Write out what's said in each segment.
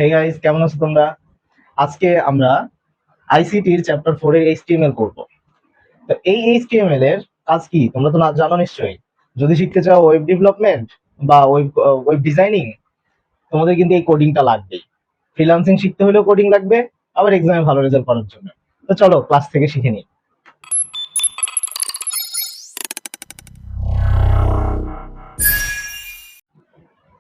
Hey guys, কেমন আছো তোমরা? আজকে আমরা আইসিটির চ্যাপ্টার 4 এর এইচটিএমএল করব। তো এই এইচটিএমএল এর কাজ কি তোমরা তো না জানো নিশ্চয়ই। যদি শিখতে চাও ওয়েব ডেভেলপমেন্ট বা ওয়েব ডিজাইনিং, তোমাদের কিন্তু এই কোডিংটা লাগবেই। ফ্রিল্যান্সিং শিখতে হলেও কোডিং লাগবে, আবার এক্সামে ভালো রেজাল্ট করার জন্য। তো চলো ক্লাস থেকে শিখে নিই।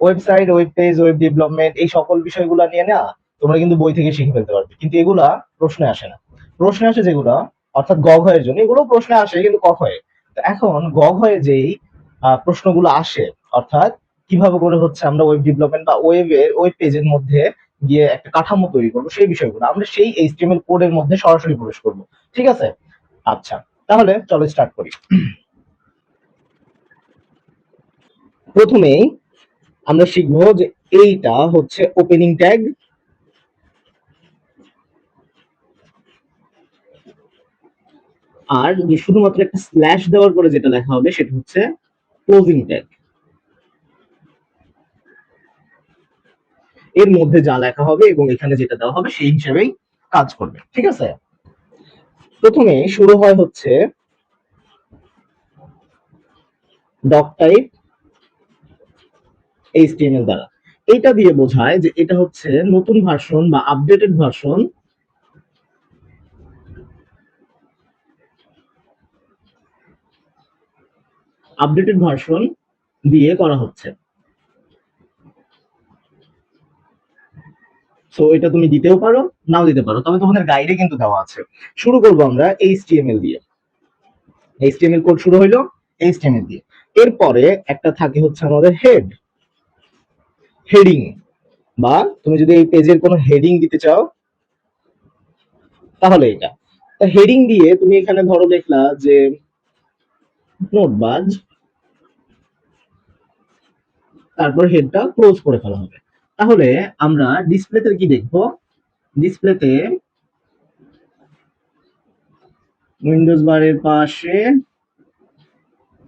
Website, web page, web development এই সকল বিষয়গুলো নিয়ে না তোমরা কিন্তু বই থেকে শিখে ফেলতে পারবে, কিন্তু এগুলা প্রশ্নে আসে না। প্রশ্নে আসে যেগুলো, অর্থাৎ গ ঘ এর জন্য এগুলো প্রশ্নে আসে, কিন্তু ক খ এ। তো এখন গ ঘ এ যেই প্রশ্নগুলো আসে, অর্থাৎ কিভাবে করে হচ্ছে আমরা ওয়েব ডেভেলপমেন্ট বা ওয়েব পেজের মধ্যে গিয়ে একটা কাঠামো তৈরি করবো, সেই বিষয়গুলো আমরা সেই এইচটিএমএল কোডের মধ্যে সরাসরি প্রবেশ করব। ঠিক আছে? আচ্ছা, তাহলে চলো স্টার্ট করি। প্রথমেই আমরা শিখবো যে এইটা হচ্ছে ওপেনিং ট্যাগ, আর যে শুধুমাত্র একটা স্ল্যাশ দেওয়ার পরে যেটা লেখা হবে সেটা হচ্ছে ক্লোজিং ট্যাগ। এর মধ্যে যা লেখা হবে এবং এখানে যেটা দেওয়া হবে সেই হিসেবেই কাজ করবে। ঠিক আছে? প্রথমে শুরু হয় হচ্ছে ডক টাইপ এইচটিএমএল দ্বারা। এটা দিয়ে বোঝায় যে এটা হচ্ছে নতুন ভার্সন বা আপডেটেড ভার্সন, দিয়ে করা হচ্ছে। সো এটা তুমি দিতেও পারো, নাও দিতে পারো, তবে তোমাদের গাইডে কিন্তু দেওয়া আছে। শুরু করবো আমরা এইচটিএমএল দিয়ে। এইচটিএমএল কোড শুরু হইলো এইচটিএমএল দিয়ে। এরপরে একটা থাকে হচ্ছে আমাদের হেডিং, বা তুমি যদি এই পেজের কোনো হেডিং দিতে চাও তাহলে এটা। হেডিং দিয়ে তুমি এখানে ধরো দেখলা যে নোটবাজ, তারপর হেডটা ক্লোজ করে ফেলা হবে। তাহলে আমরা ডিসপ্লেতে কি দেখবো? ডিসপ্লেতে উইন্ডোজ বারের পাশে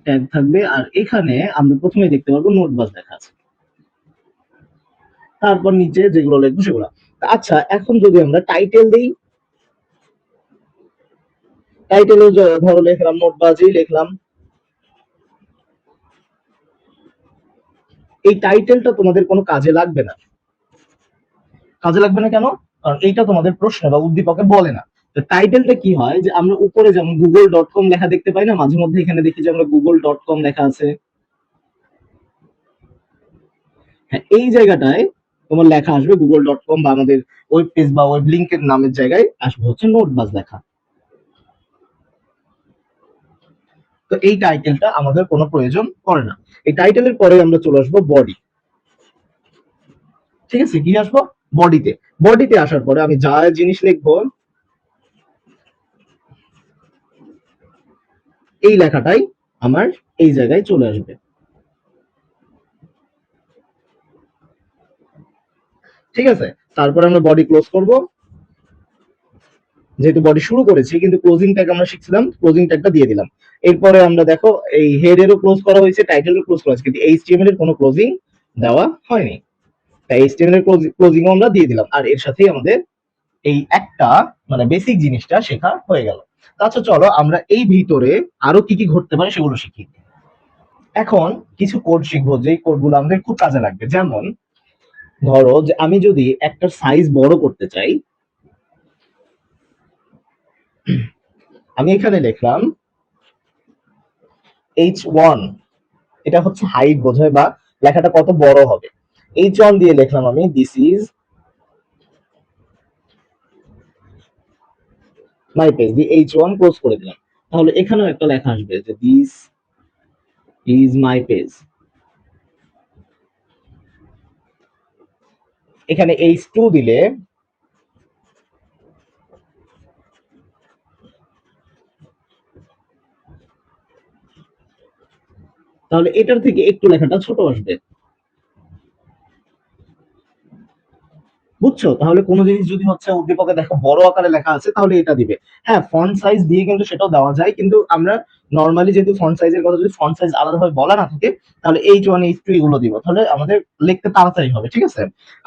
ট্যাগ থাকবে, আর এখানে আমরা প্রথমে দেখতে পারবো নোটবাজ লেখা আছে, তারপর নিচে যেগুলো লিখবো সেগুলো। আচ্ছা, এখন যদি আমরা টাইটেল দিই, টাইটেলে ধরো লিখলাম নোটবাজই লিখলাম। এই টাইটেলটা তোমাদের কোনো কাজে লাগবে না। কাজে লাগবে না কেন? কারণ এইটা তোমাদের প্রশ্ন বা উদ্দীপকে বলে না। তো টাইটেলটা কি হয়, যে আমরা উপরে যেমন google.com লেখা দেখতে পাই না, মাঝে মধ্যে এখানে দেখি যে আমরা google.com লেখা আছে। হ্যাঁ, এই জায়গাটায় তোমার লেখা আসবে google.com, বা আমাদের ওয়েব পেজ বা ওয়েব লিঙ্কের নামের জায়গায় আসবে হচ্ছে নোটবাজ লেখা। তো এই টাইটেলটা আমাদের কোনো প্রয়োজন পড়ে না। এই টাইটেলের পরে আমরা চলে আসবো বডি। ঠিক আছে? কি আসবো? বডিতে। বডিতে আসার পরে আমি যা জিনিস লিখবো এই লেখাটাই আমার এই জায়গায় চলে আসবে। ঠিক আছে? তারপরে আমরা বডি ক্লোজ করব। যেহেতু বডি শুরু করেছি কিন্তু ক্লোজিং ট্যাগ আমরা শিখছিলাম, ক্লোজিং ট্যাগটা দিয়ে দিলাম। এরপরে আমরা দেখো এই হেডেরও ক্লোজ করা হয়েছে, টাইটেলেরও ক্লোজ করা হয়েছে, কিন্তু এইচটিএমএল এর কোনো ক্লোজিং দেওয়া হয়নি। তাই এইচটিএমএল এর ক্লোজিং আমরা দিয়ে দিলাম, আর এর সাথেই আমাদের এই একটা মানে বেসিক জিনিসটা শেখা হয়ে গেল। আচ্ছা, চলো আমরা এই ভিতরে আরো কি কি ঘটতে পারে সেগুলো শিখি। এখন কিছু কোড শিখবো, যেই কোডগুলো আমাদের খুব কাজে লাগবে। যেমন ধরো যে আমি যদি একটা সাইজ বড় করতে চাই, আমি এখানে লিখলাম H1, এটা হচ্ছে হাইট বোঝায় বা লেখাটা কত বড় হবে। H1 দিয়ে লিখলাম আমি দিস ইজ মাই পেজ, দিয়ে H1 ক্লোজ করে দিলাম। তাহলে এখানেও একটা লেখা আসবে যে দিস ইজ মাই পেজ। এখানে H2 দিলে তাহলে এটার থেকে একটু লেখাটা ছোট আসবে। বুঝছো? তাহলে কোনো জিনিস যদি হচ্ছে উদ্দীপকে দেখো বড় আকারে লেখা আছে তাহলে এটা দিবে। হ্যাঁ, ফন্ট সাইজ দিয়ে কিন্তু সেটাও দেওয়া যায়, কিন্তু আমরা নর্মালি যেহেতু ফন্ট সাইজের কথা যদি ফন্ট সাইজ আলাদাভাবে বলা না থাকে, তাহলে H1 H2 এগুলো দিব, তাহলে আমাদের লিখতে তাড়াতাড়ি হবে। ঠিক আছে?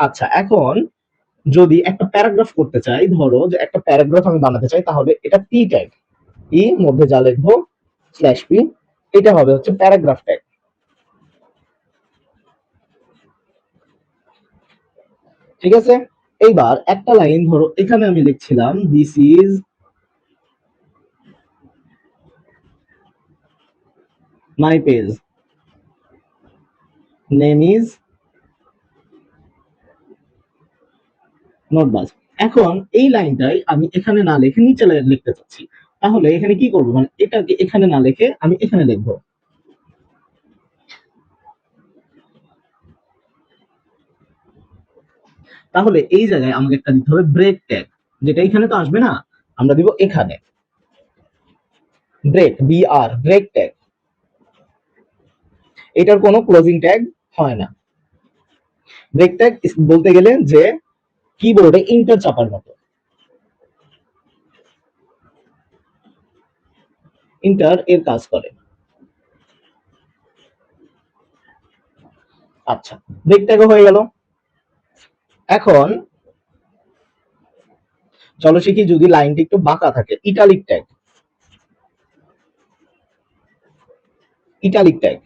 আচ্ছা, এখন যদি একটা প্যারাগ্রাফ করতে চাই, ধরো যে একটা প্যারাগ্রাফ আমি বানাতে চাই, তাহলে এটা পি ট্যাগ, ই মধ্যে যা লিখবো স্ল্যাশ পি, এটা হবে হচ্ছে প্যারাগ্রাফ ট্যাগ। ঠিক আছে, এইবার একটা লাইন ধরো এখানে আমি লিখছিলাম this is my page, name is notebus. এখন এই লাইনটাই আমি এখানে না লিখে নিচে লিখতে চাচ্ছি, তাহলে এখানে কি করবো, মানে এটাকে এখানে না লিখে আমি এখানে লিখবো। তাহলে এই জায়গায় আমাকে একটা দিতে হবে ব্রেক ট্যাগ, যেটা এখানে তো আসবে না, আমরা দিব এখানে ব্রেক, বিআর, ব্রেক ট্যাগ। এটার কোনো ক্লোজিং ট্যাগ হয় না। ব্রেক ট্যাগ বলতে গেলে যে কিবোর্ডে ইন্টার চাপার মতো, ইন্টার এর কাজ করে। আচ্ছা, ব্রেক ট্যাগও হয়ে গেল। এখন চলো শিখি যদি লাইনটি একটু বাঁকা থাকে, ইটালিক ট্যাগ, ইটালিক ট্যাগ।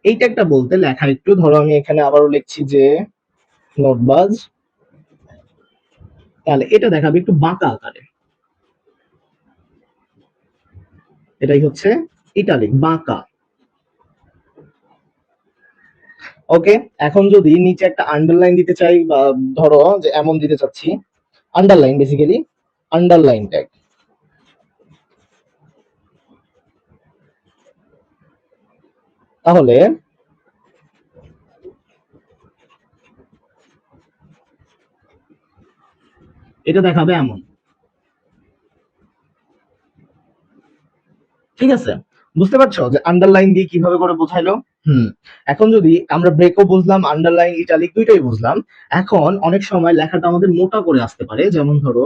এই ট্যাগটা বলতে লেখা একটু, ধরো আমি এখানে আবারও লিখছি যে নোটবাজ, তাহলে এটা দেখাবে একটু বাঁকা আকারে, এটাই হচ্ছে ইটালিক, বাঁকা। ওকে, এখন যদি নিচে একটা আন্ডারলাইন দিতে চাই, বা ধরো যে এমন দিতে চাচ্ছি, আন্ডারলাইন বেসিক্যালি, আন্ডারলাইন ট্যাগ। তাহলে এটা দেখাবে এমন। ঠিক আছে, বুঝতে পারছো যে আন্ডারলাইন দিয়ে কিভাবে করে বোঝাইলো? হুম। এখন যদি আমরা ব্রেকও বুঝলাম, আন্ডারলাইন ইটালিক দুইটাই বুঝলাম, এখন অনেক সময় লেখাটা আমাদের মোটা করে আসতে পারে, যেমন ধরো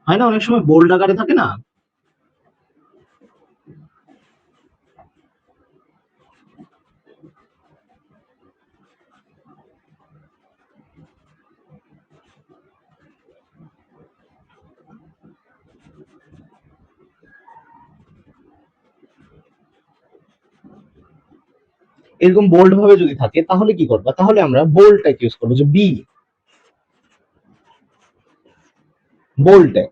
হয় না অনেক সময় বোল্ড আকারে থাকে না, এরকম বোল্ড ভাবে যদি থাকে তাহলে কি করবা, তাহলে আমরা বোল্ড ট্যাগ ইউজ করবো, যে বি, বোল্ড ট্যাগ।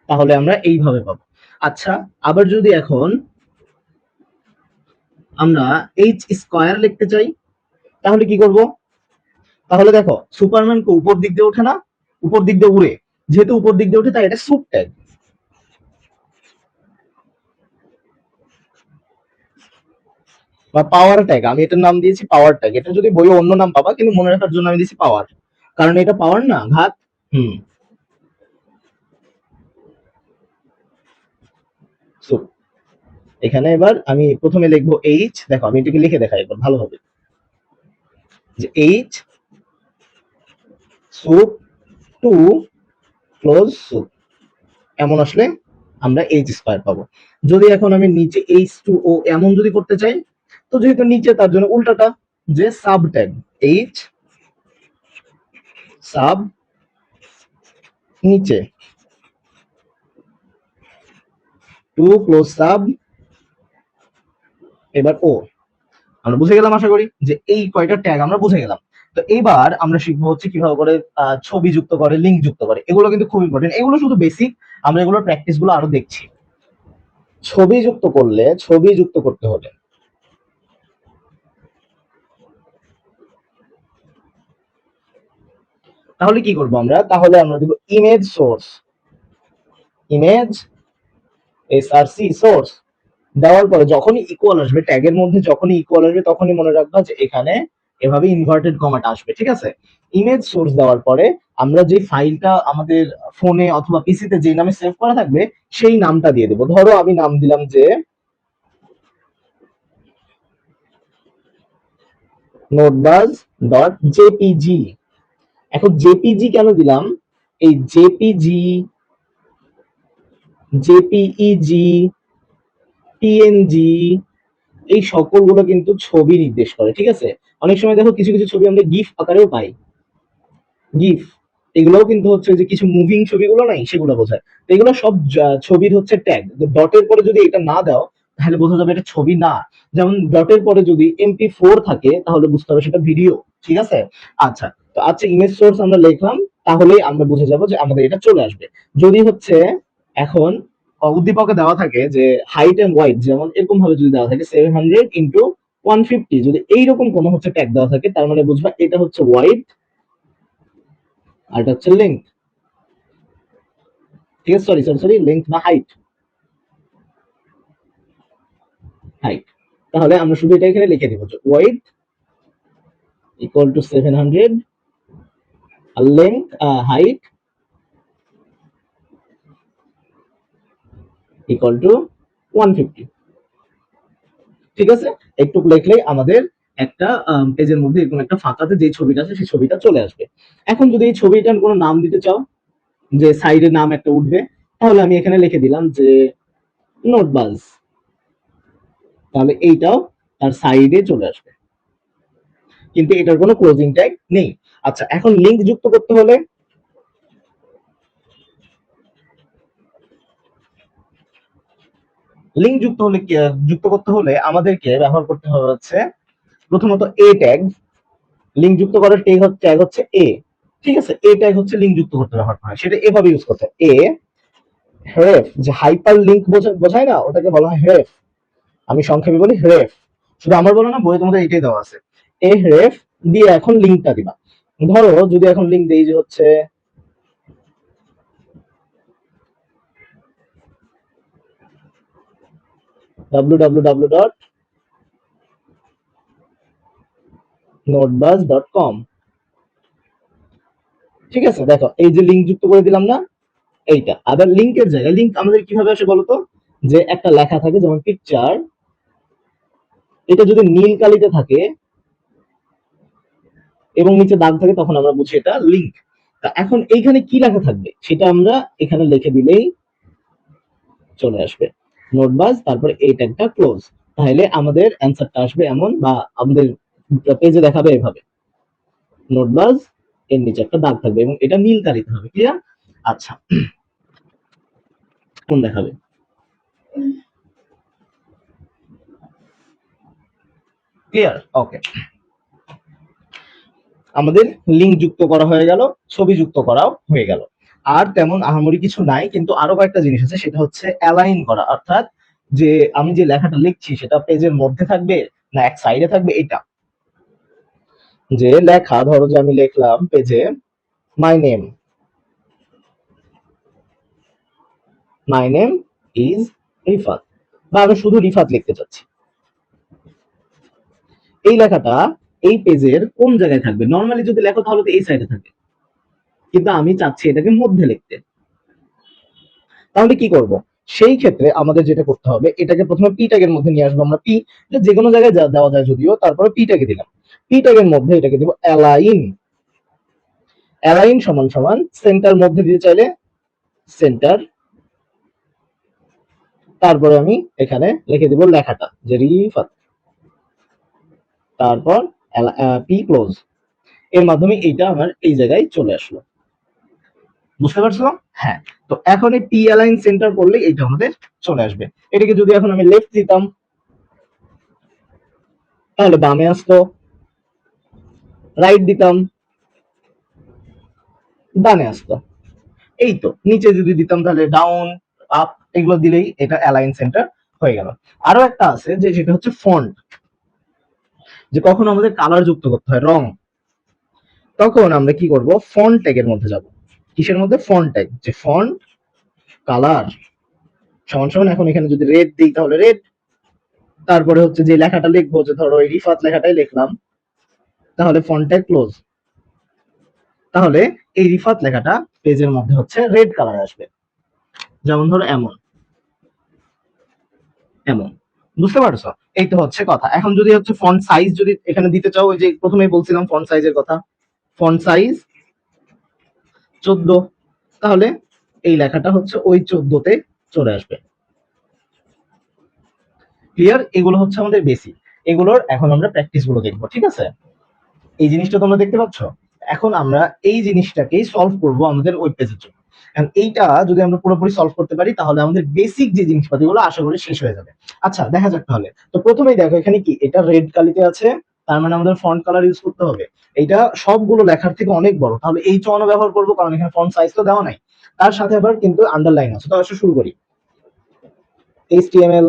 তাহলে আমরা এইভাবে পাবো। আচ্ছা, আবার যদি এখন আমরা এইচ স্কয়ার লিখতে চাই, তাহলে কি করব? তাহলে দেখো সুপারম্যান কো উপর দিক দিয়ে ওঠে না, উপর দিক দিয়ে উড়ে, যেহেতু উপর দিক দিয়ে ওঠে তাই এটা সুপ ট্যাগ, বা পাওয়ার ট্যাগ। আমি এটার নাম দিয়েছি পাওয়ার ট্যাগ, এটা যদি বইয়ে অন্য নাম পাবা, কিন্তু মনে রাখার জন্য আমি দিয়েছি পাওয়ার, কারণ এটা পাওয়ার না, ঘাত। হুম, সুপ। এখানে এবার আমি প্রথমে লিখবো এইচ, দেখো আমি এটাকে লিখে দেখাই একবার ভালো হবে, যে H soup to close soup, এমন আসলে আমরা এইচ স্কয়ার পাবো। যদি এখন আমি নিচে এইচ টু ও এমন যদি করতে চাই, তো যেহেতু নিচে তার জন্য উল্টাটা, যে সাব ট্যাগ, এইচ সাব নিচে টু ক্লোজ সাব, এবার ও। আমরা বুঝে গেলাম আশা করি যে এই কয়টা ট্যাগ আমরা বুঝে গেলাম। তো এবার আমরা শিখবো হচ্ছে কিভাবে করে ছবি যুক্ত করে, লিঙ্ক যুক্ত করে, এগুলো কিন্তু খুব ইম্পর্টেন্ট, এগুলো শুধু বেসিক, আমরা এগুলোর প্র্যাকটিস গুলো আরো দেখছি। ছবি যুক্ত করলে, ছবি যুক্ত করতে হলে তাহলে কি করবো আমরা, তাহলে আমরা দিব image source, image SRC source, দেওয়ার পরে যখনই ইকুয়াল আসবে ট্যাগের মধ্যে, যখনই ইকুয়াল আসবে তখনই মনে রাখবা যে এখানে এভাবে ইনভার্টেড কমাটা আসবে। ঠিক আছে, ইমেজ সোর্স দেওয়ার পরে আমরা যে ফাইলটা আমাদের ফোনে অথবা পিসিতে যে নামে সেভ করা থাকবে সেই নামটা দিয়ে দেবো। ধরো আমি নাম দিলাম যে নোটবাজ ডট জেপিজি। এখন জেপিজি কেন দিলাম, এই জেপিজি জেপিইজি, পিএনজি, এই সকলগুলো কিন্তু ছবি নির্দেশ করে, ঠিক আছে। অনেক সময় দেখো কিছু কিছু ছবি আমরা গিফ আকারেও পাই, গিফ, এগুলোও কিন্তু হচ্ছে যে কিছু মুভিং ছবিগুলো নাই সেগুলো বোঝায়। তো এগুলো সব ছবির হচ্ছে ট্যাগ। ডটের পরে যদি এটা না দাও তাহলে বোঝা যাবে এটা ছবি না। যেমন ডটের পরে যদি MP4 থাকে তাহলে বুঝতে হবে সেটা ভিডিও, ঠিক আছে। আচ্ছা, তো আচ্ছা ইমেজ সোর্স আমরা লিখলাম, তাহলেই আমরা বুঝে যাব যে আমাদের এটা চলে আসবে। যদি হচ্ছে এখন উদ্দীপকে দেওয়া থাকে যে হাইট এন্ড ওয়াইড, যেমন এরকম ভাবে যদি দেওয়া থাকে 700 × 150, যদি এইরকম কোনো হচ্ছে ট্যাগ দেওয়া থাকে তার মানে বুঝবা এটা হচ্ছে ওয়াইড আর এটা হচ্ছে লেন্থ, ঠিক আছে। সরি সরি সরি, লেন্থ না হাইট, হাইট। তাহলে আমরা শুধু এটা এখানে লিখে দিব যে ওয়াইড ইকুয়াল টু 700 আর লেন্থ হাইট ইকুয়াল টু 150, ঠিক আছে। একটু লিখলেই আমাদের একটা পেজের মধ্যে এরকম একটা ফাঁকাতে যে ছবিটা আছে সেই ছবিটা চলে আসবে। এখন যদি এই ছবিটার কোনো নাম দিতে চাও, যে সাইডে নাম একটা উঠবে, তাহলে আমি এখানে লিখে দিলাম যে নোটবাজ, তাহলে এইটাও তার সাইডে চলে আসবে, কিন্তু এটার কোনো ক্লোজিং ট্যাগ নেই। আচ্ছা, এখন লিংক যুক্ত করতে হলে, লিংক যুক্ত করতে হলে আমাদেরকে ব্যবহার করতে হবে হচ্ছে প্রথমত এ ট্যাগ। লিংক যুক্ত করার ট্যাগ হচ্ছে এ, ঠিক আছে। এ ট্যাগ হচ্ছে লিংক যুক্ত করতে ব্যবহার করা হয়, সেটা এভাবে ইউজ করতে হয়। এ href, যে হাইপার লিংক বোঝায় না, ওটাকে বলা হয় href। আমি সংক্ষেপে বলি href, শুধু আমার বলো না, বইয়ে তোমাদের এটাই দেওয়া আছে। এ href দিয়ে এখন লিংকটা দিবা। ধরো যদি এখন লিংক দেই যে হচ্ছে www.notebuzz.com, ঠিক আছে। দেখো এই যে লিংক যুক্ত করে দিলাম না, এইটা। আবার লিংকের জায়গায় লিংক আমাদের কিভাবে আসে বলতো, যে একটা লেখা থাকে যেমন পিকচার, এটা যদি নীল কালিতে থাকে এবং নিচে দাগ থাকে তখন আমরা বুঝি এটা লিংক। তা এখন এইখানে কি লেখা থাকবে সেটা আমরা এখানে লিখে দিলেই চলে আসবে নোটবাজ, তারপর এই ট্যাগটা ক্লোজ। তাহলে আমাদের অ্যান্সারটা আসবে এমন, বা আমাদের পেজে দেখাবে এভাবে নোটবাজ, এর নিচে একটা দাগ থাকবে এবং এটা নীল কালিতে হবে, ক্লিয়ার। আচ্ছা, কোন দেখাবে, ক্লিয়ার, ওকে। আমাদের লিংক যুক্ত করা হয়ে গেল, ছবি যুক্ত করাও হয়ে গেল। আর তেমন আহামরি কিছু নাই, কিন্তু আরো কয়েকটা জিনিস আছে, সেটা হচ্ছে অ্যালাইন করা, অর্থাৎ যে আমি যে লেখাটা লিখছি সেটা পেজের মধ্যে থাকবে না এক সাইডে থাকবে, এটা। যে লেখা, ধরো যে আমি লিখলাম পেজে my name, my name is Rifat, বা আমি শুধু রিফাত লিখতে চাচ্ছি, এই লেখাটা এই পেজের কোন জায়গায় থাকবে? নর্মালি যদি লেখো তাহলে তো এই সাইডে থাকে, কিন্তু আমি চাচ্ছি এটাকে মধ্যে লিখতে। তাহলে কি করব? সেই ক্ষেত্রে আমাদের যেটা করতে হবে, এটাকে প্রথমে পি ট্যাগের মধ্যে নিয়ে আসবো আমরা। পি যে কোনো জায়গায় দেওয়া যায় যদিও, তারপরে পি ট্যাগে দিলাম। পি ট্যাগের মধ্যে এটাকে দিব অ্যালাইন। অ্যালাইন সমান সমান সেন্টার মধ্যে দিতে চাইলে সেন্টার, তারপরে আমি এখানে লিখে দিব লেখাটা যে রিফাত, তারপর পি ক্লোজ। এর মাধ্যমে এইটা আমার এই জায়গায় চলে আসলো, বুঝতে পারছো? হ্যাঁ। তো এখন এই পি অ্যালাইন সেন্টার করলে এইটা আমাদের চলে আসবে। এটাকে যদি এখন আমি লেফট দিতাম তাহলে বামে আসতো, রাইট দিতাম ডানে আসতো। এই তো নিচে যদি দিতাম তাহলে ডাউন, আপ, এগুলো দিলেই এটা অ্যালাইন সেন্টার হয়ে গেল। আরো একটা আছে যে সেটা হচ্ছে ফন্ট, যে কখন আমাদের কালার যুক্ত করতে হয়, রং, তখন আমরা কি করব, ফন্ট ট্যাগের মধ্যে যাব। কিসের মধ্যে? ফন্ট ট্যাগ, যে ফন্ট কালার সমান সমান, এখন এখানে যদি রেড দিই তাহলে রেড, তারপরে হচ্ছে যে লেখাটা লিখবো, যে ধরো এই রিফাত লেখাটাই লিখলাম, তাহলে ফন্ট ট্যাগ ক্লোজ। তাহলে এই রিফাত লেখাটা পেজের মধ্যে হচ্ছে রেড কালার আসবে, যেমন ধরো এমন, এমন, বুঝতে পারছো? এই তো হচ্ছে কথা। এখন যদি হচ্ছে ফন্ট সাইজ যদি এখানে দিতে চাও, ওই যে প্রথমেই বলছিলাম ফন্ট সাইজের কথা, ফন্ট সাইজ 14, তাহলে এই লেখাটা হচ্ছে ওই 14তে চলে আসবে। ক্লিয়ার? এগুলো হচ্ছে আমাদের বেসিক। এগুলোর এখন আমরা প্র্যাকটিস গুলো দেখবো, ঠিক আছে? এই জিনিসটা তোমরা দেখতে পাচ্ছ। এখন আমরা এই জিনিসটাকেই সলভ করব আমাদের ওয়েব পেজের জন্য। এইটা যদি আমরা পুরোপুরি সলভ করতে পারি তাহলে আমাদের বেসিক যে জিনিসপাতিগুলো আশা করি শেষ হয়ে যাবে। আচ্ছা দেখা যাক তাহলে। তো প্রথমেই দেখো এখানে কি এটা রেড কালিতে আছে, তার মানে আমাদের ফন্ট কালার ইউজ করতে হবে। এটা সবগুলো লেখার থেকে অনেক বড়, তাহলে এই চয়ন ব্যবহার করবো কারণ এখানে ফন্ট সাইজ তো দেওয়া নাই। তার সাথে আবার কিন্তু আন্ডারলাইন আছে। তো আসলে শুরু করি। HTML,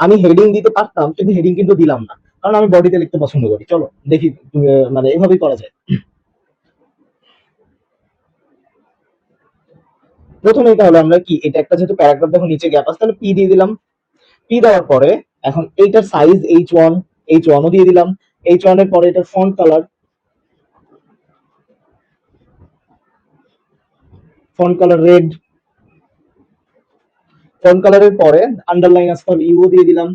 আমি হেডিং দিতে পারতাম কিন্তু হেডিং কিন্তু দিলাম না কারণ আমি বডিতে লিখতে পছন্দ করি। চলো দেখি মানে এভাবেই করা যায়। প্রথমেই তাহলে আমরা কি এটা একটা যেহেতু প্যারাগ্রাফ দেখো নিচে গ্যাপ আছে তাহলে পি দিয়ে দিলাম। পি দেওয়ার পরে এখন এইটার সাইজ H1 ও দিয়ে দিলাম। H1 এর পরে এটার ফন্ট কালার রেড। ফন্ট কালারের পরে আন্ডারলাইন আছে তাহলে ইউ দিয়ে দিলাম।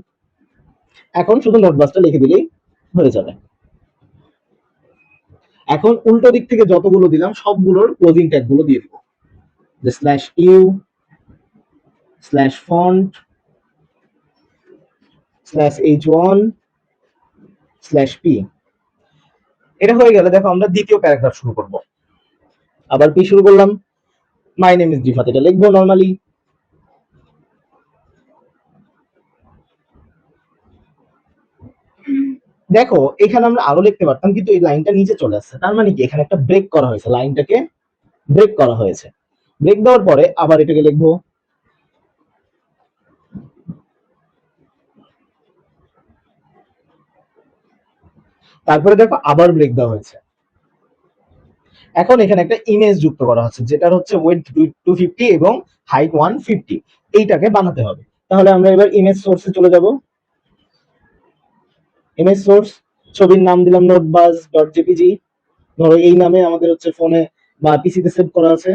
এখন শুধু নোটবাসটা লিখে দিলেই হয়ে যাবে। এখন উল্টো দিক থেকে যতগুলো দিলাম সবগুলোর ক্লোজিং ট্যাগ গুলো দিয়ে দিব, যে slash you slash font slash H1 slash P. এটা হয়ে গেলে দেখো আমরা দ্বিতীয় প্যারাগ্রাফ শুরু করব। আবার পি শুরু করলাম, মাই নেম ইজ রিফাত, এটা লিখবো নরমালি। দেখো এখানে আমরা আরো লিখতে পারতাম কিন্তু এই লাইনটা নিচে চলে আসছে, তার মানে কি এখানে একটা ব্রেক করা হয়েছে, লাইনটাকে ব্রেক করা হয়েছে। ব্রেক দেওয়ার পরে আবার এটাকে লিখবো। তারপরে দেখো আবার ব্রেক দেওয়া হয়েছে। এখন এখানে একটা ইমেজ যুক্ত করা হচ্ছে যেটার হচ্ছে ওয়েডথ 250 এবং হাইট 150। এইটাকে বানাতে হবে। তাহলে আমরা এবার ইমেজ সোর্সে চলে যাব। ইমেজ সোর্স, ছবির নাম দিলাম notebuzz.jpg। ধরো এই নামে আমাদের হচ্ছে ফোনে বা পিসিতে সেভ করা আছে।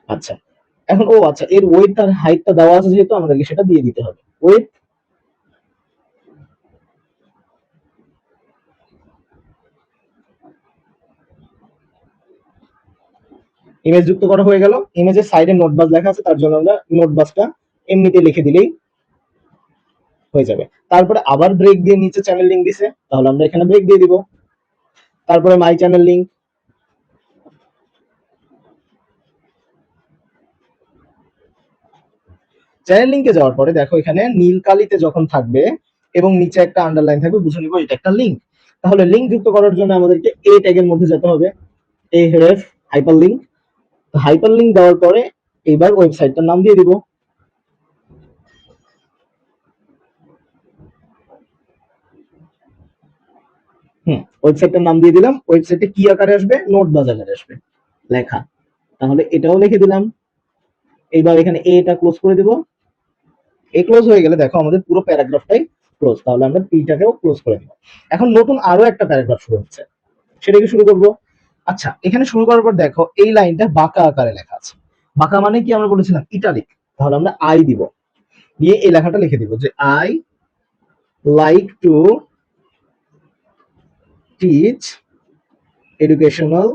আচ্ছা এখন আচ্ছা এর ওয়েট আর হাইটটা দেওয়া আছে যেহেতু আমাদেরকে সেটা দিয়ে দিতে হবে। ওয়েট ইমেজ যুক্ত করা হয়ে গেল। ইমেজের সাইডে নোটবাস লেখা আছে তার জন্য আমরা নোটবাসটা এমনিতে লিখে দিলেই হয়ে যাবে। তারপরে আবার ব্রেক দিয়ে নিচে চ্যানেল লিংক দিছে, তাহলে আমরা এখানে ব্রেক দিয়ে দিব। তারপরে মাই চ্যানেল লিংক, চ্যানেল লিংকে যাওয়ার পরে দেখো এখানে নীল কালিতে যখন থাকবে এবং নিচে একটা আন্ডারলাইন থাকবে বুঝে নিব এটা একটা লিংক। তাহলে লিংক যুক্ত করার জন্য আমাদেরকে এ ট্যাগের মধ্যে যেতে হবে, এ রেফ হাইপার লিংক। হাইপার লিংক দেওয়ার পরে এবার ওয়েবসাইটটার নাম দিয়ে দিব। ওয়েবসাইটটার নাম দিয়ে দিলাম। ওয়েবসাইটে কি আকারে আসবে? নোটবাজ আকারে আসবে লেখা। তাহলে এটাও লিখে দিলাম। এইবার এখানে এটা ক্লোজ করে দিব। এ ক্লোজ হয়ে গেলে দেখো আমাদের পুরো প্যারাগ্রাফটাই ক্লোজ। তাহলে আমরা পিটাকেও ক্লোজ করে দিব। এখন নতুন আরো একটা প্যারাগ্রাফ শুরু হচ্ছে, সেটাকে শুরু করব। আচ্ছা এখানে শুরু করার পর দেখো এই লাইনটা বাঁকা আকারে লেখা আছে। বাঁকা মানে কি আমরা বলেছিলাম ইটালিক, তাহলে আমরা আই দিব। দিয়ে এই লেখাটা লিখে দিব যে I like to teach educational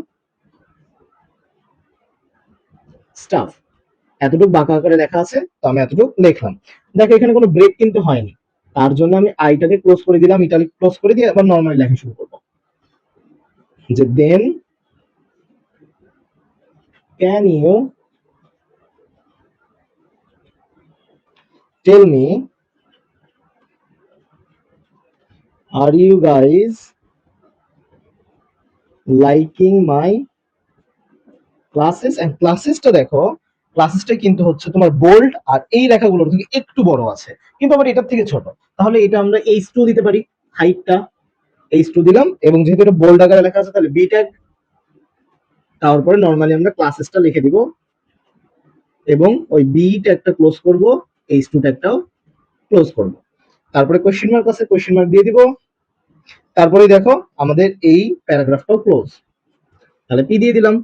staff. এতটুকু বাঁকা আকারে লেখা আছে, তো আমি এতটুকু লিখলাম। দেখো এখানে কোনো ব্রেক কিন্তু হয়নি, তার জন্য আমি আইটাকে ক্লোজ করে দিলাম, ইটালিক ক্লোজ করে দিয়ে আবার নর্মালি লেখা শুরু করবো যে then can you tell me are you guys liking my classes. And ক্লাসেসটা দেখো, ক্লাসেসটা কিন্তু হচ্ছে তোমার বোল্ড আর এই লেখাগুলোর থেকে একটু বড় আছে কিন্তু আবার এটার থেকে ছোট। তাহলে এটা আমরা H2 দিতে পারি, হাইটটা H2 দিলাম এবং যেহেতু এটা বোল্ড আকারে লেখা আছে তাহলে বি ট্যাগ। তারপরে নরমালি আমরা ক্লাসেসটা লিখে দিব এবং ওই বি ট্যাগটা ক্লোজ করব, H2 ট্যাগটাও ক্লোজ করব। তারপরে কোশ্চেন মার্ক আছে, কোশ্চেন মার্ক দিয়ে দিব। তারপরে দেখো আমাদের এই প্যারাগ্রাফটাও ক্লোজ, তাহলে পি দিয়ে দিলাম।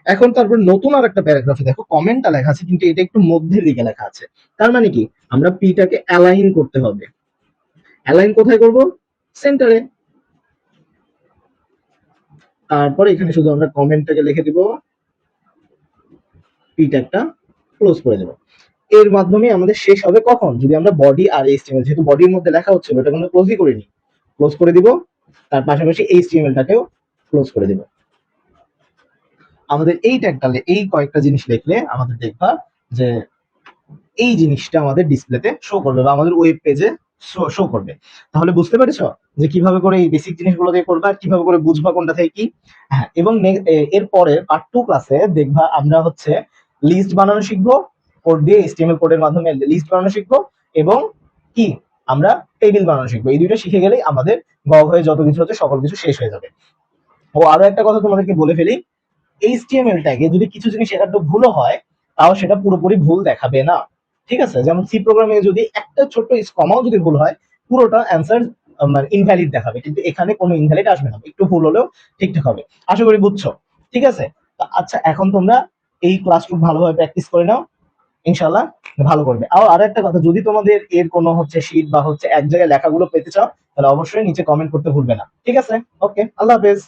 এখন তারপর নতুন আর একটা প্যারাগ্রাফে দেখো কমেন্টটা লেখা আছে কিন্তু এটা একটু মধ্যের দিকে লেখা আছে। তার মানে কি আমরা পিটাকে অ্যালাইন করতে হবে। অ্যালাইন কোথায় করব? সেন্টারে। তারপরে এখানে শুধু আমরা কমেন্টটাকে লিখে দিব, পি ট্যাগটা ক্লোজ করে দেব। এর মাধ্যমে আমাদের শেষ হবে কখন, যদি আমরা বডি আর এইচটিএমএল, যেহেতু বডির মধ্যে লেখা হচ্ছে ওটা আমরা ক্লোজই করিনি, ক্লোজ করে দিব। তার পাশাপাশি এইচটিএমএলটাকেও ক্লোজ করে দিব। আমাদের এই ট্যাগটা, এই কয়েকটা জিনিস লিখলে আমাদের দেখবা যে এই জিনিসটা আমাদের ডিসপ্লেতে শো করবে বা আমাদের ওয়েব পেজে শো করবে। তাহলে বুঝতে পেরেছো যে কিভাবে করে এই বেসিক জিনিসগুলো দিয়ে করবা, কিভাবে করে বুঝবা কোনটা থেকে কি। হ্যাঁ, এবং এরপরে পার্ট 2 ক্লাসে দেখবা আমরা হচ্ছে লিস্ট বানানো শিখবো, কোড দিয়ে এইচটিএমএল কোডের মাধ্যমে লিস্ট বানানো শিখবো, এবং কি আমরা টেবিল বানানো শিখবো। এই দুইটা শিখে গেলেই আমাদের গগ হয়ে যত কিছু হচ্ছে সকল কিছু শেষ হয়ে যাবে। ও আরো একটা কথা তোমাদেরকে বলে ফেলি, এইচটিএমএল ট্যাগে যদি কিছু জিনিস একটু ভুলও হয় তাও সেটা পুরোপুরি ভুল দেখাবে না, ঠিক আছে? যেমন সি প্রোগ্রামে যদি একটা ছোট্ট কমাও যদি ভুল হয় পুরোটা অ্যান্সার মানে ইনভ্যালিড দেখাবে, কিন্তু এখানে কোনো ইনভ্যালিড আসবে না, একটু ভুল হলেও ঠিকঠাক হবে। আশা করি বুঝছো, ঠিক আছে? আচ্ছা, এখন তোমরা এই ক্লাসটুকু ভালোভাবে প্র্যাকটিস করে নাও, ইনশাল্লাহ ভালো করবে। আর একটা কথা, যদি তোমাদের এর কোনো হচ্ছে শীট বা হচ্ছে এক জায়গায় লেখাগুলো পেতে চাও তাহলে অবশ্যই নিচে কমেন্ট করতে ভুলবে না, ঠিক আছে? ওকে, আল্লাহ হাফেজ।